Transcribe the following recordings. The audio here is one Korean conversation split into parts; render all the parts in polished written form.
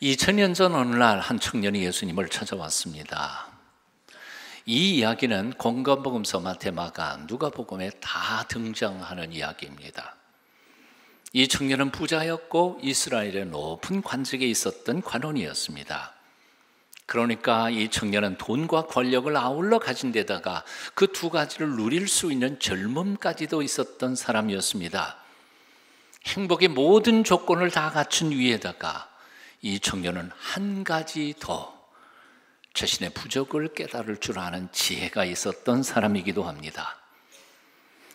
2000년 전 어느 날 한 청년이 예수님을 찾아왔습니다. 이 이야기는 공관복음서, 마태마가, 누가복음에 다 등장하는 이야기입니다. 이 청년은 부자였고 이스라엘의 높은 관직에 있었던 관원이었습니다. 그러니까 이 청년은 돈과 권력을 아울러 가진 데다가 그 두 가지를 누릴 수 있는 젊음까지도 있었던 사람이었습니다. 행복의 모든 조건을 다 갖춘 위에다가 이 청년은 한 가지 더 자신의 부족을 깨달을 줄 아는 지혜가 있었던 사람이기도 합니다.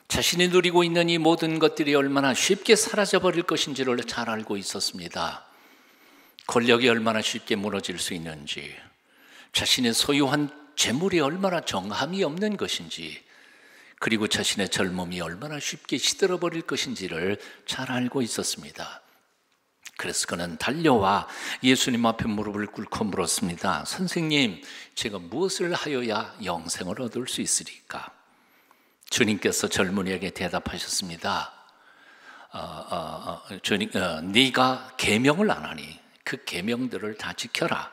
자신이 누리고 있는 이 모든 것들이 얼마나 쉽게 사라져버릴 것인지를 잘 알고 있었습니다. 권력이 얼마나 쉽게 무너질 수 있는지, 자신의 소유한 재물이 얼마나 정함이 없는 것인지, 그리고 자신의 젊음이 얼마나 쉽게 시들어버릴 것인지를 잘 알고 있었습니다. 그래서 그는 달려와 예수님 앞에 무릎을 꿇고 물었습니다. 선생님, 제가 무엇을 하여야 영생을 얻을 수 있으리까? 주님께서 젊은이에게 대답하셨습니다. 네가 계명을 안 하니 그 계명들을 다 지켜라.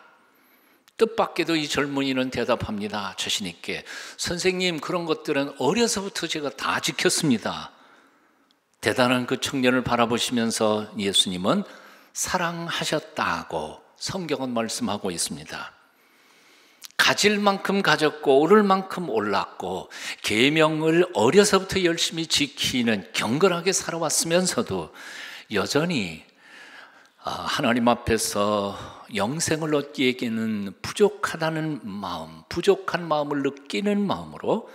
뜻밖에도 이 젊은이는 대답합니다. 자신 있게, 선생님, 그런 것들은 어려서부터 제가 다 지켰습니다. 대단한 그 청년을 바라보시면서 예수님은 사랑하셨다고 성경은 말씀하고 있습니다. 가질 만큼 가졌고 오를 만큼 올랐고 계명을 어려서부터 열심히 지키는 경건하게 살아왔으면서도 여전히 하나님 앞에서 영생을 얻기에는 부족하다는 마음, 부족한 마음을 느끼는 마음으로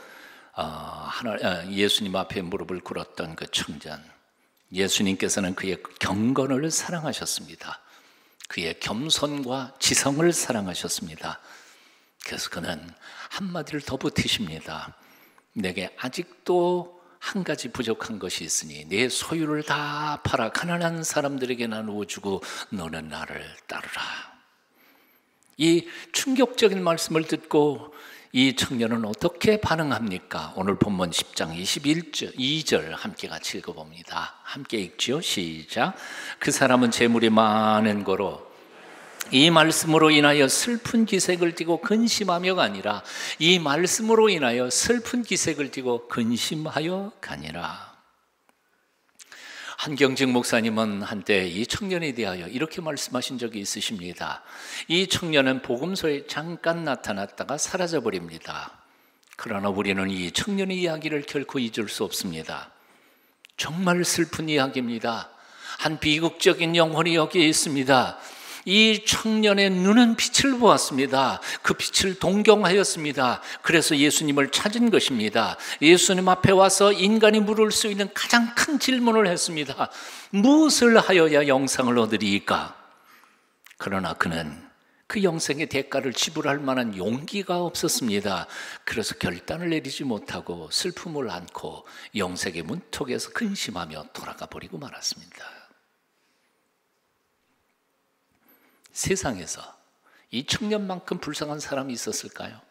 예수님 앞에 무릎을 꿇었던 그 청년, 예수님께서는 그의 경건을 사랑하셨습니다. 그의 겸손과 지성을 사랑하셨습니다. 그래서 그는 한마디를 더 보태십니다. 내게 아직도 한 가지 부족한 것이 있으니 내 소유를 다 팔아 가난한 사람들에게 나누어 주고 너는 나를 따르라. 이 충격적인 말씀을 듣고 이 청년은 어떻게 반응합니까? 오늘 본문 10장 2절 함께 같이 읽어봅니다. 함께 읽지요. 시작. 그 사람은 재물이 많은 거로 이 말씀으로 인하여 슬픈 기색을 띠고 근심하며가 아니라 이 말씀으로 인하여 슬픈 기색을 띠고 근심하여 가니라. 한경직 목사님은 한때 이 청년에 대하여 이렇게 말씀하신 적이 있으십니다. 이 청년은 복음서에 잠깐 나타났다가 사라져버립니다. 그러나 우리는 이 청년의 이야기를 결코 잊을 수 없습니다. 정말 슬픈 이야기입니다. 한 비극적인 영혼이 여기에 있습니다. 이 청년의 눈은 빛을 보았습니다. 그 빛을 동경하였습니다. 그래서 예수님을 찾은 것입니다. 예수님 앞에 와서 인간이 물을 수 있는 가장 큰 질문을 했습니다. 무엇을 하여야 영생을 얻으리이까? 그러나 그는 그 영생의 대가를 지불할 만한 용기가 없었습니다. 그래서 결단을 내리지 못하고 슬픔을 안고 영생의 문턱에서 근심하며 돌아가 버리고 말았습니다. 세상에서 이 청년만큼 불쌍한 사람이 있었을까요?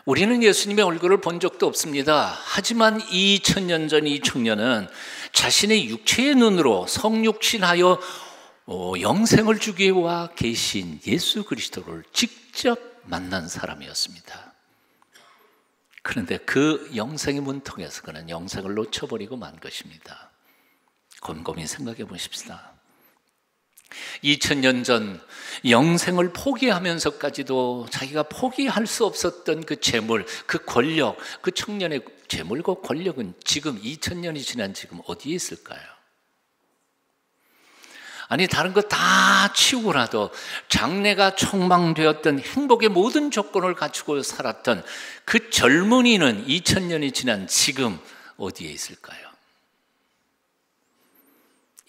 우리는 예수님의 얼굴을 본 적도 없습니다. 하지만 2000년 전 이 청년은 자신의 육체의 눈으로 성육신하여 영생을 주기 위해 와 계신 예수 그리스도를 직접 만난 사람이었습니다. 그런데 그 영생의 문턱에서 그는 영생을 놓쳐버리고 만 것입니다. 곰곰이 생각해 보십시다. 2000년 전 영생을 포기하면서까지도 자기가 포기할 수 없었던 그 재물, 그 권력, 그 청년의 재물과 권력은 지금 2000년이 지난 지금 어디에 있을까요? 아니, 다른 거 다 치우고라도 장래가 촉망되었던 행복의 모든 조건을 갖추고 살았던 그 젊은이는 2000년이 지난 지금 어디에 있을까요?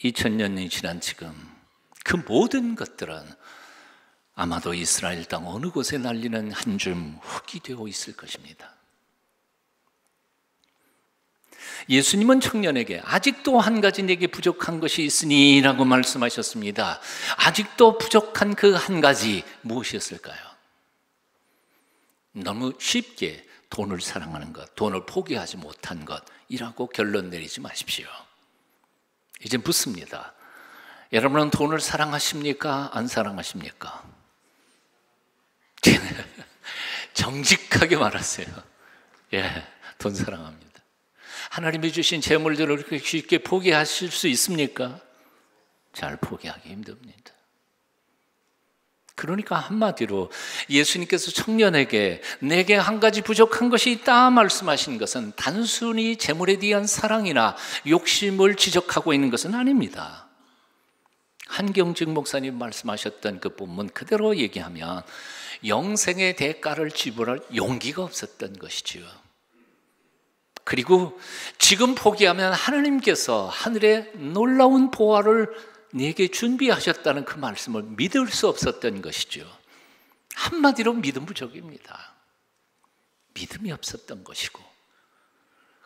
2000년이 지난 지금 그 모든 것들은 아마도 이스라엘 땅 어느 곳에 날리는 한 줌 흙이 되어 있을 것입니다. 예수님은 청년에게 아직도 한 가지 내게 부족한 것이 있으니 라고 말씀하셨습니다. 아직도 부족한 그 한 가지 무엇이었을까요? 너무 쉽게 돈을 사랑하는 것, 돈을 포기하지 못한 것이라고 결론 내리지 마십시오. 이제 묻습니다. 여러분은 돈을 사랑하십니까? 안 사랑하십니까? 정직하게 말하세요. 예, 돈 사랑합니다. 하나님이 주신 재물들을 그렇게 쉽게 포기하실 수 있습니까? 잘 포기하기 힘듭니다. 그러니까 한마디로 예수님께서 청년에게 내게 한 가지 부족한 것이 있다 말씀하신 것은 단순히 재물에 대한 사랑이나 욕심을 지적하고 있는 것은 아닙니다. 한경직 목사님 말씀하셨던 그 본문 그대로 얘기하면 영생의 대가를 지불할 용기가 없었던 것이지요. 그리고 지금 포기하면 하나님께서 하늘의 놀라운 보화를 내게 준비하셨다는 그 말씀을 믿을 수 없었던 것이죠. 한마디로 믿음 부족입니다. 믿음이 없었던 것이고,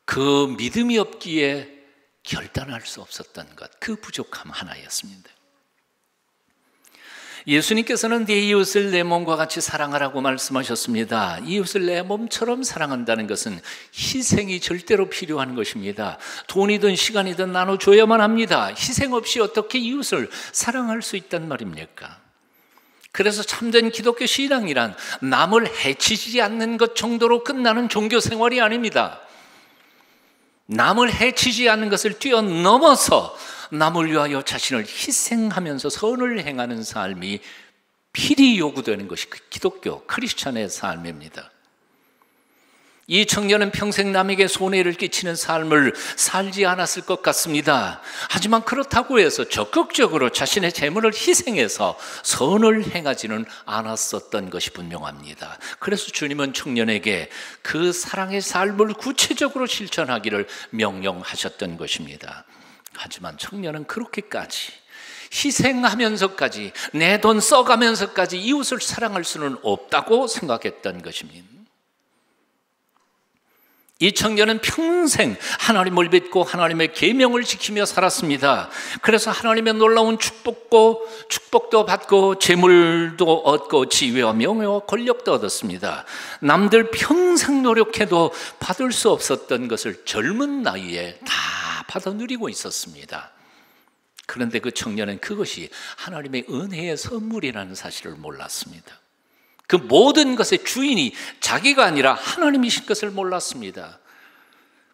그 믿음이 없기에 결단할 수 없었던 것, 그 부족함 하나였습니다. 예수님께서는 네 이웃을 내 몸과 같이 사랑하라고 말씀하셨습니다. 이웃을 내 몸처럼 사랑한다는 것은 희생이 절대로 필요한 것입니다. 돈이든 시간이든 나눠줘야만 합니다. 희생 없이 어떻게 이웃을 사랑할 수 있단 말입니까? 그래서 참된 기독교 신앙이란 남을 해치지 않는 것 정도로 끝나는 종교 생활이 아닙니다. 남을 해치지 않는 것을 뛰어넘어서 남을 위하여 자신을 희생하면서 선을 행하는 삶이 필히 요구되는 것이 그 기독교 크리스찬의 삶입니다. 이 청년은 평생 남에게 손해를 끼치는 삶을 살지 않았을 것 같습니다. 하지만 그렇다고 해서 적극적으로 자신의 재물을 희생해서 선을 행하지는 않았었던 것이 분명합니다. 그래서 주님은 청년에게 그 사랑의 삶을 구체적으로 실천하기를 명령하셨던 것입니다. 하지만 청년은 그렇게까지 희생하면서까지 내 돈 써가면서까지 이웃을 사랑할 수는 없다고 생각했던 것입니다. 이 청년은 평생 하나님을 믿고 하나님의 계명을 지키며 살았습니다. 그래서 하나님의 놀라운 축복도 받고 재물도 얻고 지위와 명예와 권력도 얻었습니다. 남들 평생 노력해도 받을 수 없었던 것을 젊은 나이에 다 받아 누리고 있었습니다. 그런데 그 청년은 그것이 하나님의 은혜의 선물이라는 사실을 몰랐습니다. 그 모든 것의 주인이 자기가 아니라 하나님이신 것을 몰랐습니다.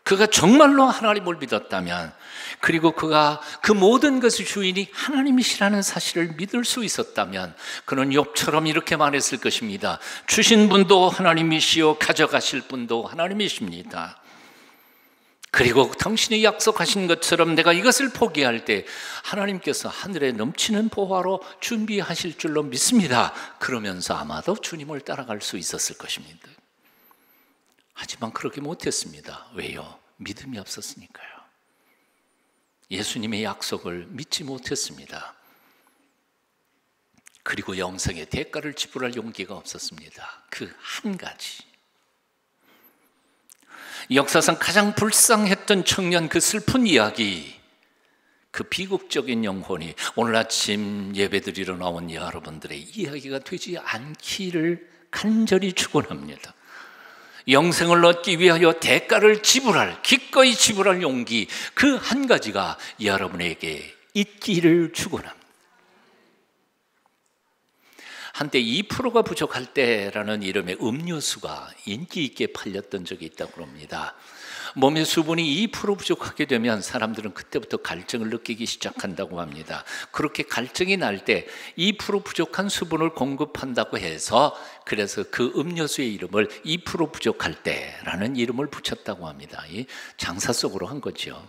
그가 정말로 하나님을 믿었다면, 그리고 그가 그 모든 것의 주인이 하나님이시라는 사실을 믿을 수 있었다면 그는 욥처럼 이렇게 말했을 것입니다. 주신 분도 하나님이시요 가져가실 분도 하나님이십니다. 그리고 당신이 약속하신 것처럼 내가 이것을 포기할 때 하나님께서 하늘에 넘치는 보화로 준비하실 줄로 믿습니다. 그러면서 아마도 주님을 따라갈 수 있었을 것입니다. 하지만 그렇게 못했습니다. 왜요? 믿음이 없었으니까요. 예수님의 약속을 믿지 못했습니다. 그리고 영생의 대가를 지불할 용기가 없었습니다. 그 한 가지. 역사상 가장 불쌍했던 청년, 그 슬픈 이야기, 그 비극적인 영혼이 오늘 아침 예배드리러 나온 여러분들의 이야기가 되지 않기를 간절히 축원합니다. 영생을 얻기 위하여 대가를 지불할, 기꺼이 지불할 용기, 그 한 가지가 여러분에게 있기를 축원합니다. 한때 2%가 부족할 때라는 이름의 음료수가 인기 있게 팔렸던 적이 있다고 합니다. 몸의 수분이 2% 부족하게 되면 사람들은 그때부터 갈증을 느끼기 시작한다고 합니다. 그렇게 갈증이 날 때 2% 부족한 수분을 공급한다고 해서 그래서 그 음료수의 이름을 2% 부족할 때라는 이름을 붙였다고 합니다. 이 장사 속으로 한 거죠.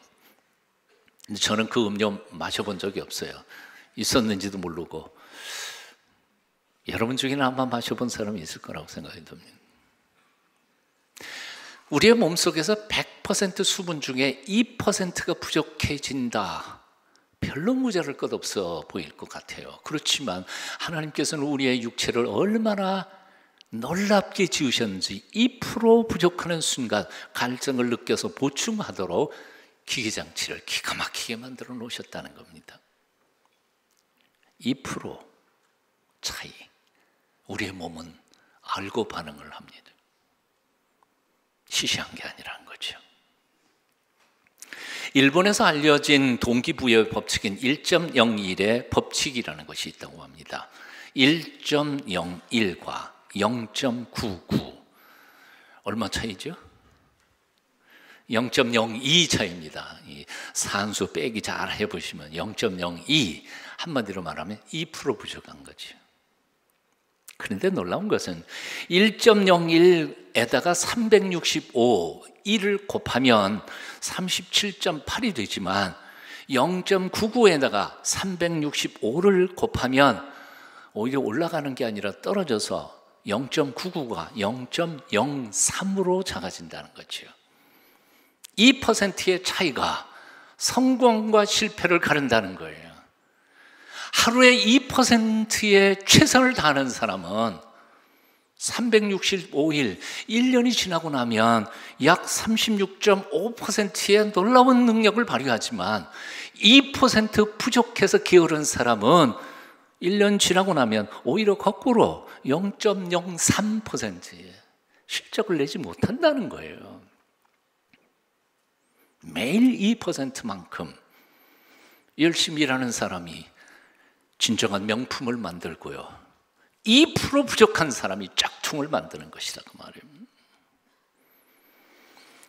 근데 저는 그 음료 마셔본 적이 없어요. 있었는지도 모르고. 여러분 중에는 아마 마셔본 사람이 있을 거라고 생각이 듭니다. 우리의 몸속에서 100% 수분 중에 2%가 부족해진다. 별로 무자를 것 없어 보일 것 같아요. 그렇지만 하나님께서는 우리의 육체를 얼마나 놀랍게 지으셨는지 2% 부족하는 순간 갈증을 느껴서 보충하도록 기계장치를 기가 막히게 만들어 놓으셨다는 겁니다. 2% 차이. 우리의 몸은 알고 반응을 합니다. 시시한 게 아니라는 거죠. 일본에서 알려진 동기부여 법칙인 1.01의 법칙이라는 것이 있다고 합니다. 1.01과 0.99 얼마 차이죠? 0.02 차이입니다. 이 산수 빼기 잘 해보시면 0.02 한마디로 말하면 2% 부족한 거죠. 그런데 놀라운 것은 1.01에다가 365 1을 곱하면 37.8이 되지만 0.99에다가 365를 곱하면 오히려 올라가는 게 아니라 떨어져서 0.99가 0.03으로 작아진다는 거죠. 2%의 차이가 성공과 실패를 가른다는 거예요. 하루에 2%의 최선을 다하는 사람은 365일, 1년이 지나고 나면 약 36.5%의 놀라운 능력을 발휘하지만 2% 부족해서 게으른 사람은 1년 지나고 나면 오히려 거꾸로 0.03%의 실적을 내지 못한다는 거예요. 매일 2%만큼 열심히 일하는 사람이 진정한 명품을 만들고요, 2% 부족한 사람이 짝퉁을 만드는 것이다 그 말이에요.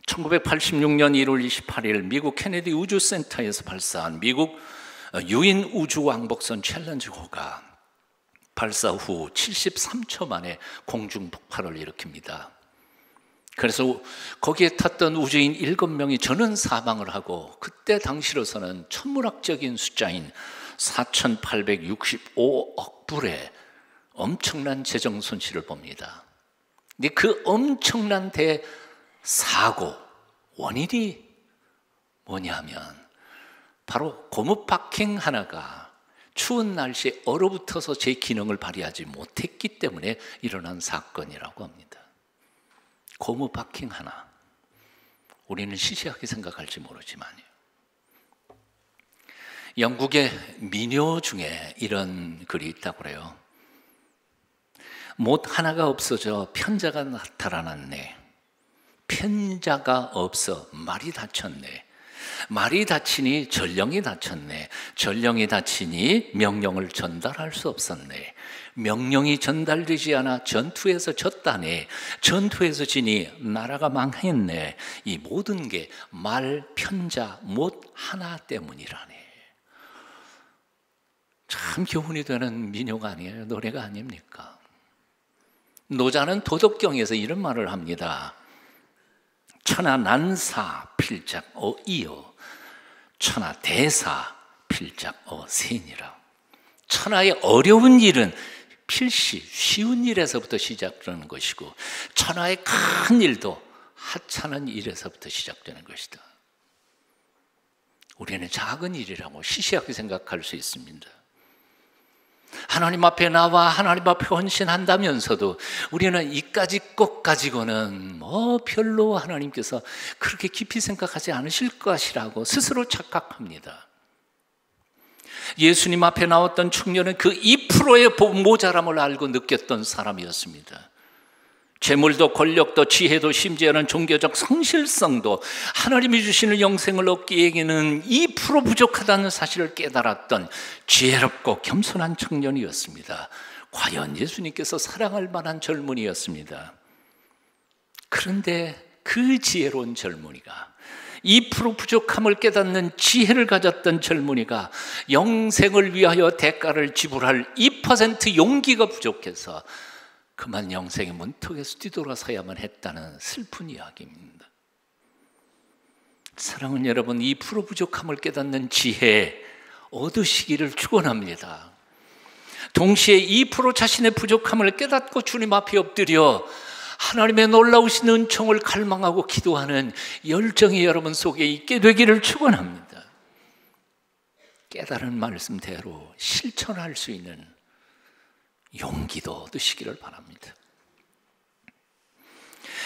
1986년 1월 28일 미국 케네디 우주센터에서 발사한 미국 유인 우주왕복선 챌린저호가 발사 후 73초 만에 공중 폭발을 일으킵니다. 그래서 거기에 탔던 우주인 7명이 전원 사망을 하고, 그때 당시로서는 천문학적인 숫자인 4,865억 불의 엄청난 재정 손실을 봅니다. 근데 그 엄청난 대사고 원인이 뭐냐면 바로 고무 파킹 하나가 추운 날씨에 얼어붙어서 제 기능을 발휘하지 못했기 때문에 일어난 사건이라고 합니다. 고무 파킹 하나. 우리는 시시하게 생각할지 모르지만요, 영국의 민요 중에 이런 글이 있다고 그래요. 못 하나가 없어져 편자가 나타나네. 편자가 없어 말이 닫혔네. 말이 닫히니 전령이 닫혔네. 전령이 닫히니 명령을 전달할 수 없었네. 명령이 전달되지 않아 전투에서 졌다네. 전투에서 지니 나라가 망했네. 이 모든 게 말, 편자, 못 하나 때문이라네. 참 교훈이 되는 민요가 아니에요, 노래가 아닙니까? 노자는 도덕경에서 이런 말을 합니다. 천하 난사 필작 어이여, 천하 대사 필작 어세니라. 천하의 어려운 일은 필시 쉬운 일에서부터 시작되는 것이고, 천하의 큰 일도 하찮은 일에서부터 시작되는 것이다. 우리는 작은 일이라고 시시하게 생각할 수 있습니다. 하나님 앞에 나와 하나님 앞에 헌신한다면서도 우리는 이까지 것 가지고는 별로 하나님께서 그렇게 깊이 생각하지 않으실 것이라고 스스로 착각합니다. 예수님 앞에 나왔던 청년은 그 2%의 모자람을 알고 느꼈던 사람이었습니다. 재물도 권력도 지혜도 심지어는 종교적 성실성도 하나님이 주시는 영생을 얻기에는 2% 부족하다는 사실을 깨달았던 지혜롭고 겸손한 청년이었습니다. 과연 예수님께서 사랑할 만한 젊은이였습니다. 그런데 그 지혜로운 젊은이가, 2% 부족함을 깨닫는 지혜를 가졌던 젊은이가 영생을 위하여 대가를 지불할 2% 용기가 부족해서 그만 영생의 문턱에서 뒤돌아서야만 했다는 슬픈 이야기입니다. 사랑하는 여러분, 2% 부족함을 깨닫는 지혜 얻으시기를 축원합니다. 동시에 2% 자신의 부족함을 깨닫고 주님 앞에 엎드려 하나님의 놀라우신 은총을 갈망하고 기도하는 열정이 여러분 속에 있게 되기를 축원합니다. 깨달은 말씀대로 실천할 수 있는 용기도 얻으시기를 바랍니다.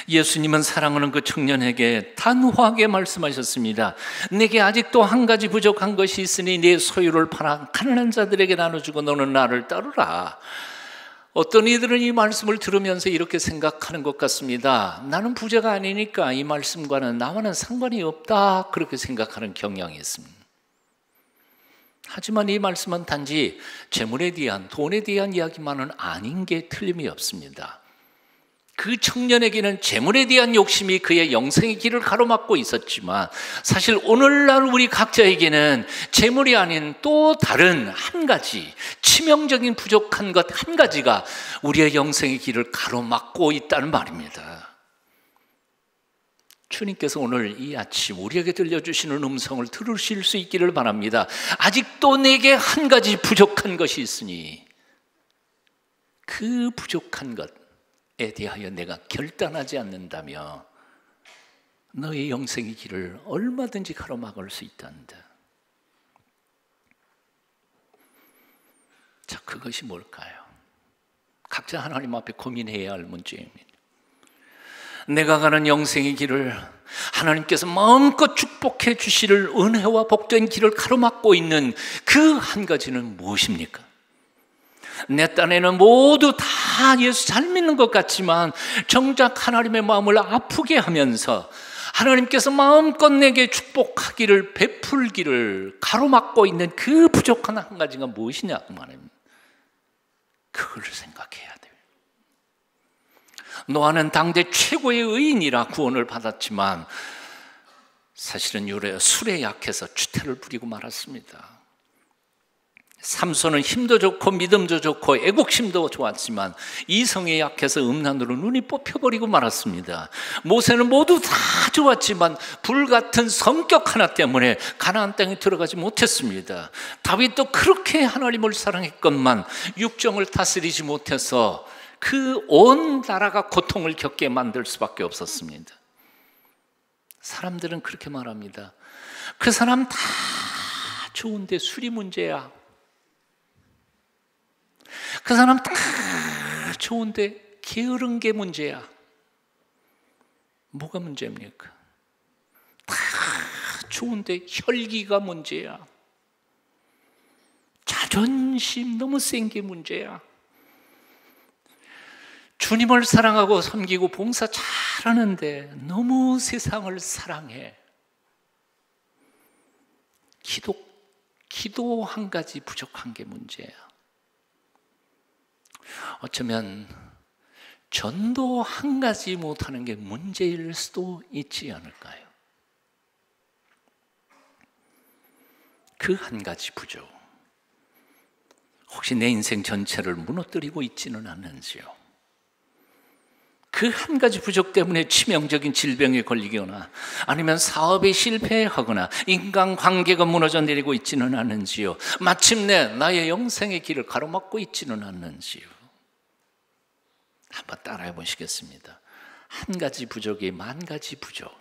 예수님은 사랑하는 그 청년에게 단호하게 말씀하셨습니다. 내게 아직도 한 가지 부족한 것이 있으니 네 소유를 팔아 가난한 자들에게 나눠주고 너는 나를 따르라. 어떤 이들은 이 말씀을 들으면서 이렇게 생각하는 것 같습니다. 나는 부자가 아니니까 이 말씀과는 나와는 상관이 없다, 그렇게 생각하는 경향이 있습니다. 하지만 이 말씀은 단지 재물에 대한, 돈에 대한 이야기만은 아닌 게 틀림이 없습니다. 그 청년에게는 재물에 대한 욕심이 그의 영생의 길을 가로막고 있었지만, 사실 오늘날 우리 각자에게는 재물이 아닌 또 다른 한 가지, 치명적인 부족한 것 한 가지가 우리의 영생의 길을 가로막고 있다는 말입니다. 주님께서 오늘 이 아침 우리에게 들려주시는 음성을 들으실 수 있기를 바랍니다. 아직도 내게 한 가지 부족한 것이 있으니 그 부족한 것에 대하여 내가 결단하지 않는다며 너의 영생의 길을 얼마든지 가로막을 수 있단다. 자, 그것이 뭘까요? 각자 하나님 앞에 고민해야 할 문제입니다. 내가 가는 영생의 길을 하나님께서 마음껏 축복해 주시를 은혜와 복된 길을 가로막고 있는 그 한 가지는 무엇입니까? 내 딴에는 모두 다 예수 잘 믿는 것 같지만 정작 하나님의 마음을 아프게 하면서 하나님께서 마음껏 내게 축복하기를, 베풀기를 가로막고 있는 그 부족한 한 가지가 무엇이냐 그 말입니다. 그걸 생각해야 돼요. 노아는 당대 최고의 의인이라 구원을 받았지만 사실은 술에 약해서 추태를 부리고 말았습니다. 삼손은 힘도 좋고 믿음도 좋고 애국심도 좋았지만 이성에 약해서 음란으로 눈이 뽑혀버리고 말았습니다. 모세는 모두 다 좋았지만 불같은 성격 하나 때문에 가나안 땅에 들어가지 못했습니다. 다윗도 그렇게 하나님을 사랑했건만 육정을 다스리지 못해서 그 온 나라가 고통을 겪게 만들 수밖에 없었습니다. 사람들은 그렇게 말합니다. 그 사람 다 좋은데 술이 문제야. 그 사람 다 좋은데 게으른 게 문제야. 뭐가 문제입니까? 다 좋은데 혈기가 문제야. 자존심 너무 센 게 문제야. 주님을 사랑하고 섬기고 봉사 잘하는데 너무 세상을 사랑해. 기도 한 가지 부족한 게 문제야. 어쩌면 전도 한 가지 못하는 게 문제일 수도 있지 않을까요? 그 한 가지 부족, 혹시 내 인생 전체를 무너뜨리고 있지는 않는지요? 그 한 가지 부족 때문에 치명적인 질병에 걸리거나 아니면 사업에 실패하거나 인간관계가 무너져 내리고 있지는 않는지요? 마침내 나의 영생의 길을 가로막고 있지는 않는지요? 한번 따라해 보시겠습니다. 한 가지 부족이 만 가지 부족.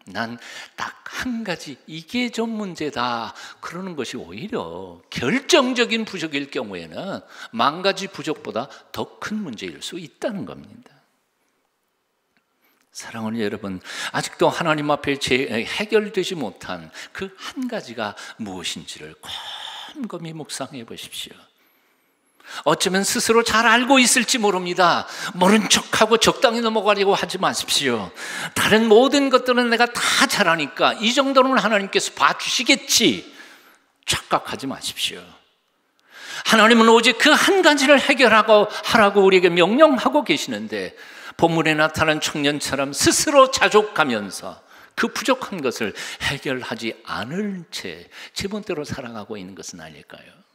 난 딱 한 가지, 이게 좀 문제다 그러는 것이 오히려 결정적인 부족일 경우에는 만 가지 부족보다 더 큰 문제일 수 있다는 겁니다. 사랑하는 여러분, 아직도 하나님 앞에 해결되지 못한 그 한 가지가 무엇인지를 곰곰이 묵상해 보십시오. 어쩌면 스스로 잘 알고 있을지 모릅니다. 모른 척하고 적당히 넘어가려고 하지 마십시오. 다른 모든 것들은 내가 다 잘하니까 이 정도는 하나님께서 봐주시겠지 착각하지 마십시오. 하나님은 오직 그 한 가지를 하라고 우리에게 명령하고 계시는데 본문에 나타난 청년처럼 스스로 자족하면서 그 부족한 것을 해결하지 않을 채 제멋대로 살아가고 있는 것은 아닐까요?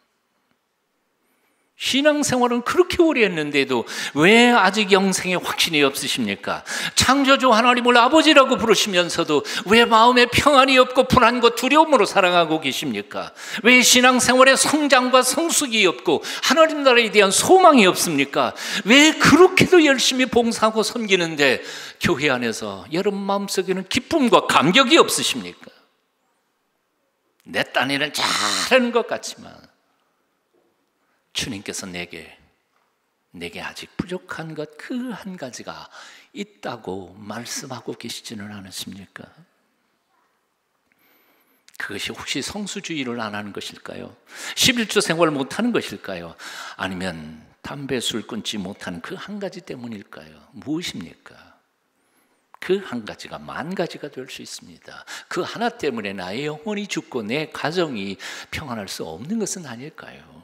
신앙생활은 그렇게 오래 했는데도 왜 아직 영생에 확신이 없으십니까? 창조주 하나님을 아버지라고 부르시면서도 왜 마음에 평안이 없고 불안과 두려움으로 살아가고 계십니까? 왜 신앙생활에 성장과 성숙이 없고 하나님 나라에 대한 소망이 없습니까? 왜 그렇게도 열심히 봉사하고 섬기는데 교회 안에서 여러분 마음속에는 기쁨과 감격이 없으십니까? 내 딴에는 잘하는 것 같지만 주님께서 내게 아직 부족한 것 그 한 가지가 있다고 말씀하고 계시지는 않으십니까? 그것이 혹시 성수주의를 안 하는 것일까요? 11조 생활을 못하는 것일까요? 아니면 담배, 술 끊지 못하는 그 한 가지 때문일까요? 무엇입니까? 그 한 가지가 만 가지가 될 수 있습니다. 그 하나 때문에 나의 영혼이 죽고 내 가정이 평안할 수 없는 것은 아닐까요?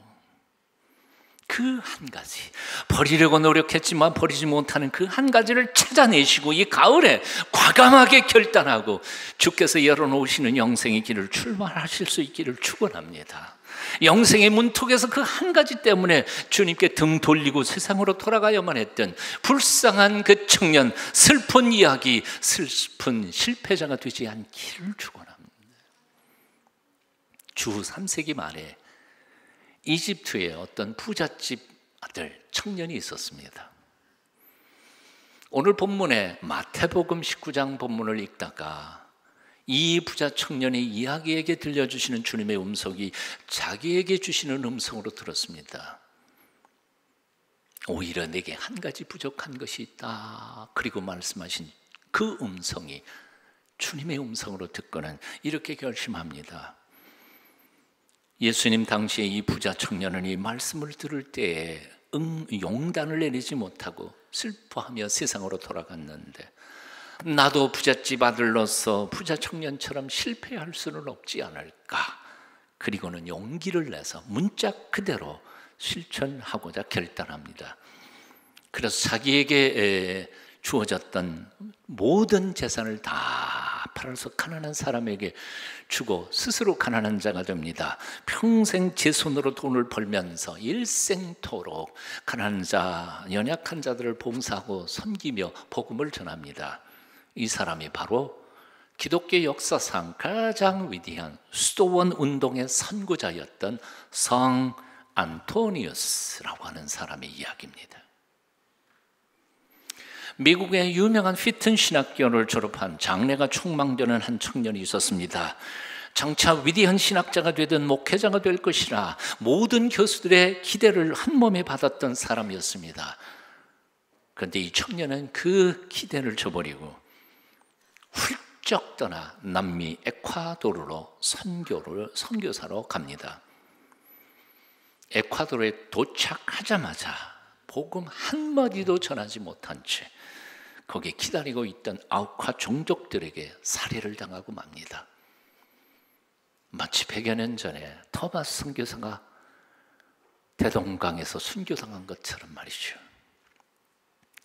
그 한 가지, 버리려고 노력했지만 버리지 못하는 그 한 가지를 찾아내시고 이 가을에 과감하게 결단하고 주께서 열어놓으시는 영생의 길을 출발하실 수 있기를 축원합니다. 영생의 문턱에서 그 한 가지 때문에 주님께 등 돌리고 세상으로 돌아가야만 했던 불쌍한 그 청년, 슬픈 이야기, 슬픈 실패자가 되지 않기를 축원합니다. 주 3세기 말에 이집트에 어떤 부잣집 아들 청년이 있었습니다. 오늘 본문에 마태복음 19장 본문을 읽다가 이 부자 청년의 이야기에게 들려주시는 주님의 음성이 자기에게 주시는 음성으로 들었습니다. 오히려 내게 한 가지 부족한 것이 있다. 그리고 말씀하신 그 음성이 주님의 음성으로 듣고는 이렇게 결심합니다. 예수님 당시에 이 부자 청년은 이 말씀을 들을 때에 용단을 내리지 못하고 슬퍼하며 세상으로 돌아갔는데, 나도 부잣집 아들로서 부자 청년처럼 실패할 수는 없지 않을까. 그리고는 용기를 내서 문짝 그대로 실천하고자 결단합니다. 그래서 자기에게 주어졌던 모든 재산을 다 팔아서 가난한 사람에게 주고 스스로 가난한 자가 됩니다. 평생 제 손으로 돈을 벌면서 일생토록 가난한 자, 연약한 자들을 봉사하고 섬기며 복음을 전합니다. 이 사람이 바로 기독교 역사상 가장 위대한 수도원 운동의 선구자였던 성 안토니우스라고 하는 사람의 이야기입니다. 미국의 유명한 휘튼 신학교를 졸업한 장래가 촉망되는 한 청년이 있었습니다. 장차 위대한 신학자가 되든 목회자가 될 것이라 모든 교수들의 기대를 한 몸에 받았던 사람이었습니다. 그런데 이 청년은 그 기대를 저버리고 훌쩍 떠나 남미 에콰도르로 선교사로 갑니다. 에콰도르에 도착하자마자 복음 한마디도 전하지 못한 채 거기에 기다리고 있던 아우카 종족들에게 살해를 당하고 맙니다. 마치 100여 년 전에 토마스 선교사가 대동강에서 순교당한 것처럼 말이죠.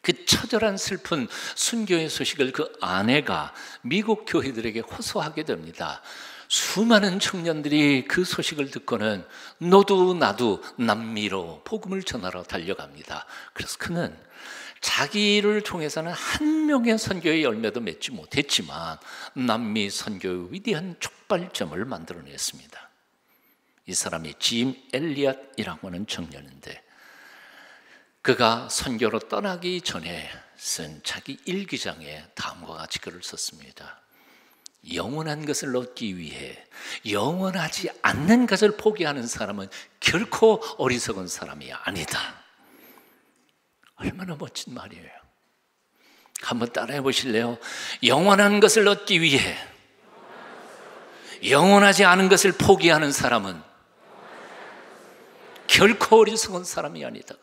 그 처절한 슬픈 순교의 소식을 그 아내가 미국 교회들에게 호소하게 됩니다. 수많은 청년들이 그 소식을 듣고는 너도 나도 남미로 복음을 전하러 달려갑니다. 그래서 그는 자기를 통해서는 한 명의 선교의 열매도 맺지 못했지만 남미 선교의 위대한 촉발점을 만들어냈습니다. 이 사람이 짐 엘리엇이라고 하는 청년인데, 그가 선교로 떠나기 전에 쓴 자기 일기장에 다음과 같이 글을 썼습니다. 영원한 것을 얻기 위해 영원하지 않는 것을 포기하는 사람은 결코 어리석은 사람이 아니다. 얼마나 멋진 말이에요. 한번 따라해 보실래요? 영원한 것을 얻기 위해 영원하지 않은 것을 포기하는 사람은 결코 어리석은 사람이 아니다.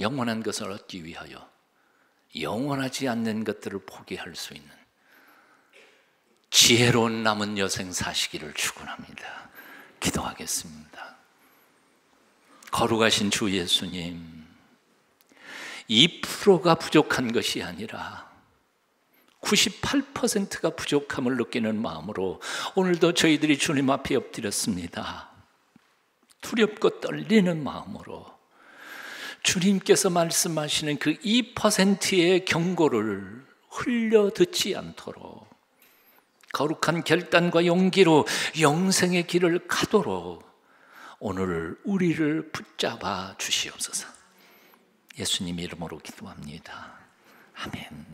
영원한 것을 얻기 위하여 영원하지 않는 것들을 포기할 수 있는 지혜로운 남은 여생 사시기를 축원합니다. 기도하겠습니다. 거룩하신 주 예수님, 2%가 부족한 것이 아니라 98%가 부족함을 느끼는 마음으로 오늘도 저희들이 주님 앞에 엎드렸습니다. 두렵고 떨리는 마음으로 주님께서 말씀하시는 그 2%의 경고를 흘려 듣지 않도록 거룩한 결단과 용기로 영생의 길을 가도록 오늘 우리를 붙잡아 주시옵소서. 예수님 이름으로 기도합니다. 아멘.